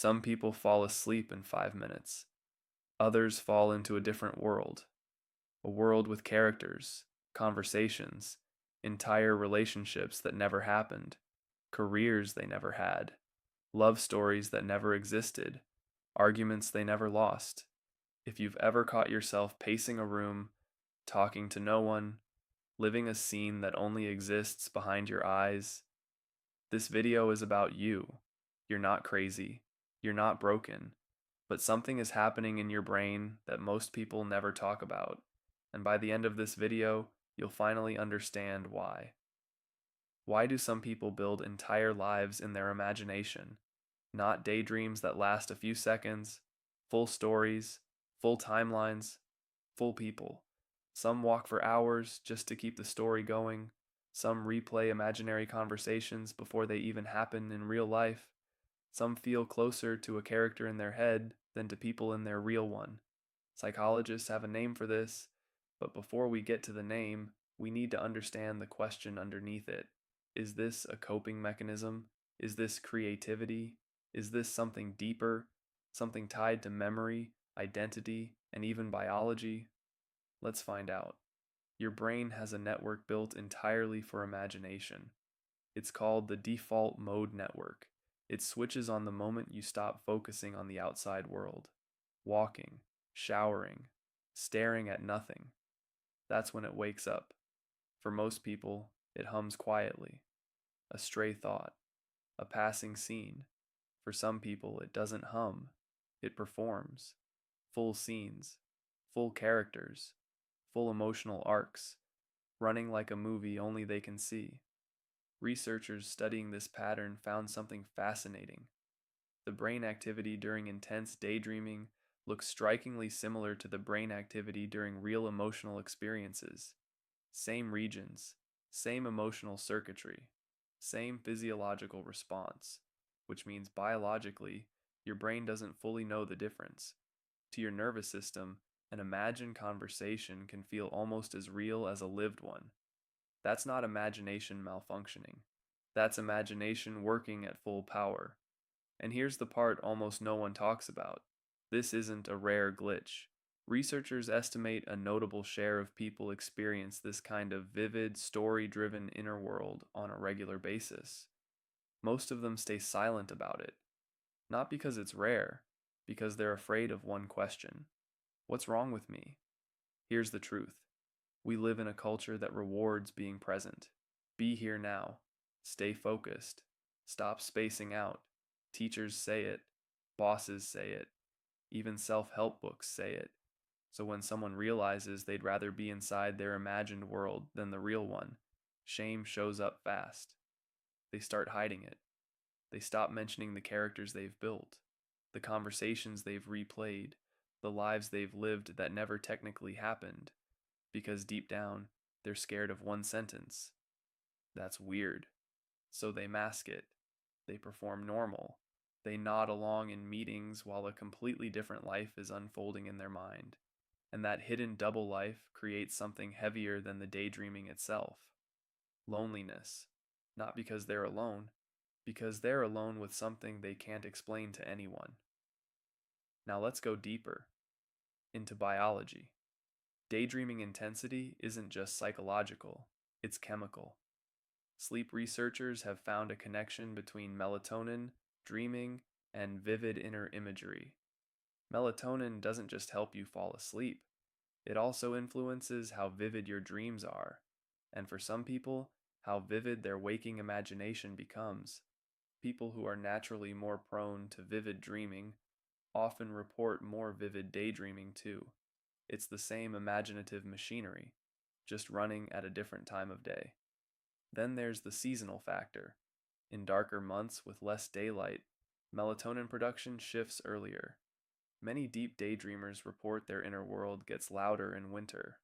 Some people fall asleep in 5 minutes. Others fall into a different world, a world with characters, conversations, entire relationships that never happened, careers they never had, love stories that never existed, arguments they never lost. If you've ever caught yourself pacing a room, talking to no one, living a scene that only exists behind your eyes, this video is about you. You're not crazy. You're not broken. But something is happening in your brain that most people never talk about. And by the end of this video, you'll finally understand why. Why do some people build entire lives in their imagination? Not daydreams that last a few seconds, full stories, full timelines, full people. Some walk for hours just to keep the story going. Some replay imaginary conversations before they even happen in real life. Some feel closer to a character in their head than to people in their real one. Psychologists have a name for this, but before we get to the name, we need to understand the question underneath it. Is this a coping mechanism? Is this creativity? Is this something deeper? Something tied to memory, identity, and even biology? Let's find out. Your brain has a network built entirely for imagination. It's called the default mode network. It switches on the moment you stop focusing on the outside world. Walking, showering, staring at nothing. That's when it wakes up. For most people, it hums quietly. A stray thought, a passing scene. For some people, it doesn't hum. It performs. Full scenes, full characters, full emotional arcs, running like a movie only they can see. Researchers studying this pattern found something fascinating. The brain activity during intense daydreaming looks strikingly similar to the brain activity during real emotional experiences. Same regions, same emotional circuitry, same physiological response, which means biologically, your brain doesn't fully know the difference. To your nervous system, an imagined conversation can feel almost as real as a lived one. That's not imagination malfunctioning. That's imagination working at full power. And here's the part almost no one talks about. This isn't a rare glitch. Researchers estimate a notable share of people experience this kind of vivid, story-driven inner world on a regular basis. Most of them stay silent about it. Not because it's rare, because they're afraid of one question. What's wrong with me? Here's the truth. We live in a culture that rewards being present. Be here now. Stay focused. Stop spacing out. Teachers say it. Bosses say it. Even self-help books say it. So when someone realizes they'd rather be inside their imagined world than the real one, shame shows up fast. They start hiding it. They stop mentioning the characters they've built, the conversations they've replayed, the lives they've lived that never technically happened, because deep down, they're scared of one sentence. That's weird. So they mask it. They perform normal. They nod along in meetings while a completely different life is unfolding in their mind. And that hidden double life creates something heavier than the daydreaming itself. Loneliness. Not because they're alone, because they're alone with something they can't explain to anyone. Now let's go deeper, into biology. Daydreaming intensity isn't just psychological, it's chemical. Sleep researchers have found a connection between melatonin, dreaming, and vivid inner imagery. Melatonin doesn't just help you fall asleep, it also influences how vivid your dreams are, and for some people, how vivid their waking imagination becomes. People who are naturally more prone to vivid dreaming often report more vivid daydreaming too. It's the same imaginative machinery, just running at a different time of day. Then there's the seasonal factor. In darker months with less daylight, melatonin production shifts earlier. Many deep daydreamers report their inner world gets louder in winter.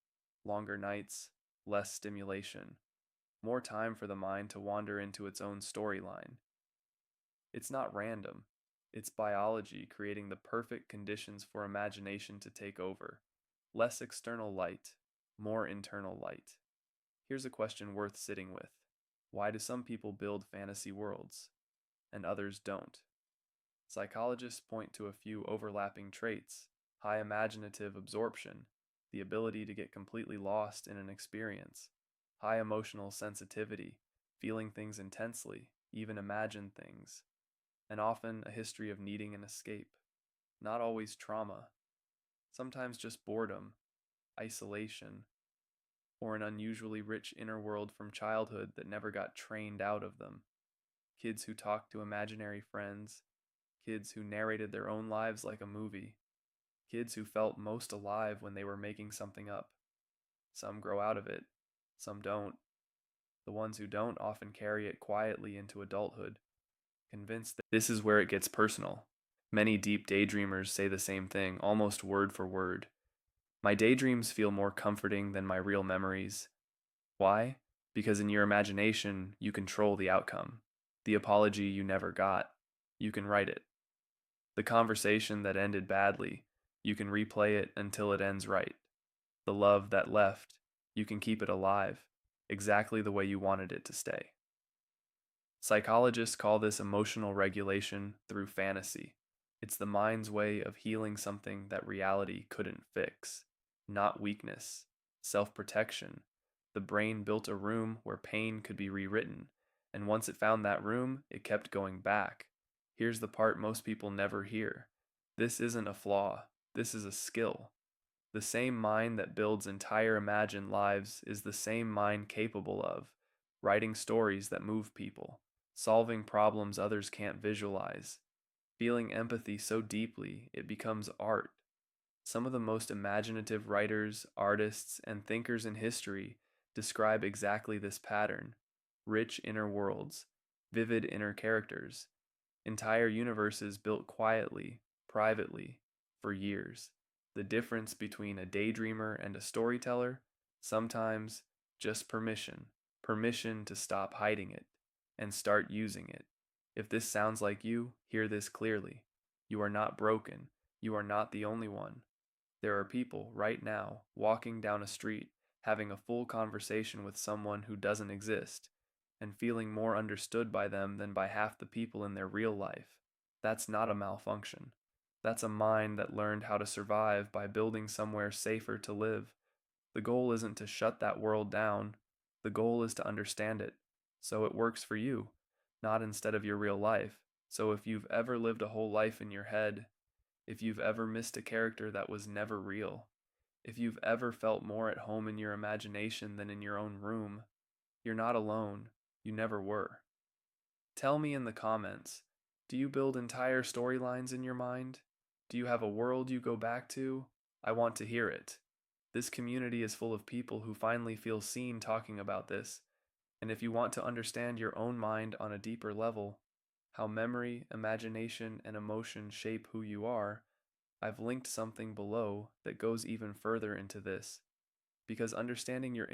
Longer nights, less stimulation, more time for the mind to wander into its own storyline. It's not random. It's biology creating the perfect conditions for imagination to take over. Less external light, more internal light. Here's a question worth sitting with. Why do some people build fantasy worlds and others don't? Psychologists point to a few overlapping traits: high imaginative absorption, the ability to get completely lost in an experience; high emotional sensitivity, feeling things intensely, even imagine things; and often a history of needing an escape. Not always trauma, sometimes just boredom, isolation, or an unusually rich inner world from childhood that never got trained out of them. Kids who talked to imaginary friends, kids who narrated their own lives like a movie, kids who felt most alive when they were making something up. Some grow out of it, some don't. The ones who don't often carry it quietly into adulthood, convinced that this is where it gets personal. Many deep daydreamers say the same thing, almost word for word. My daydreams feel more comforting than my real memories. Why? Because in your imagination, you control the outcome. The apology you never got, you can write it. The conversation that ended badly, you can replay it until it ends right. The love that left, you can keep it alive, exactly the way you wanted it to stay. Psychologists call this emotional regulation through fantasy. It's the mind's way of healing something that reality couldn't fix. Not weakness, self-protection. The brain built a room where pain could be rewritten, and once it found that room, it kept going back. Here's the part most people never hear. This isn't a flaw, this is a skill. The same mind that builds entire imagined lives is the same mind capable of writing stories that move people, solving problems others can't visualize, feeling empathy so deeply it becomes art. Some of the most imaginative writers, artists, and thinkers in history describe exactly this pattern: rich inner worlds, vivid inner characters, entire universes built quietly, privately, for years. The difference between a daydreamer and a storyteller? Sometimes just permission. Permission to stop hiding it and start using it. If this sounds like you, hear this clearly. You are not broken. You are not the only one. There are people right now walking down a street, having a full conversation with someone who doesn't exist, and feeling more understood by them than by half the people in their real life. That's not a malfunction. That's a mind that learned how to survive by building somewhere safer to live. The goal isn't to shut that world down. The goal is to understand it, so it works for you, not instead of your real life. So if you've ever lived a whole life in your head, if you've ever missed a character that was never real, if you've ever felt more at home in your imagination than in your own room, you're not alone. You never were. Tell me in the comments, do you build entire storylines in your mind? Do you have a world you go back to? I want to hear it. This community is full of people who finally feel seen talking about this, and if you want to understand your own mind on a deeper level, how memory, imagination, and emotion shape who you are, I've linked something below that goes even further into this, because understanding your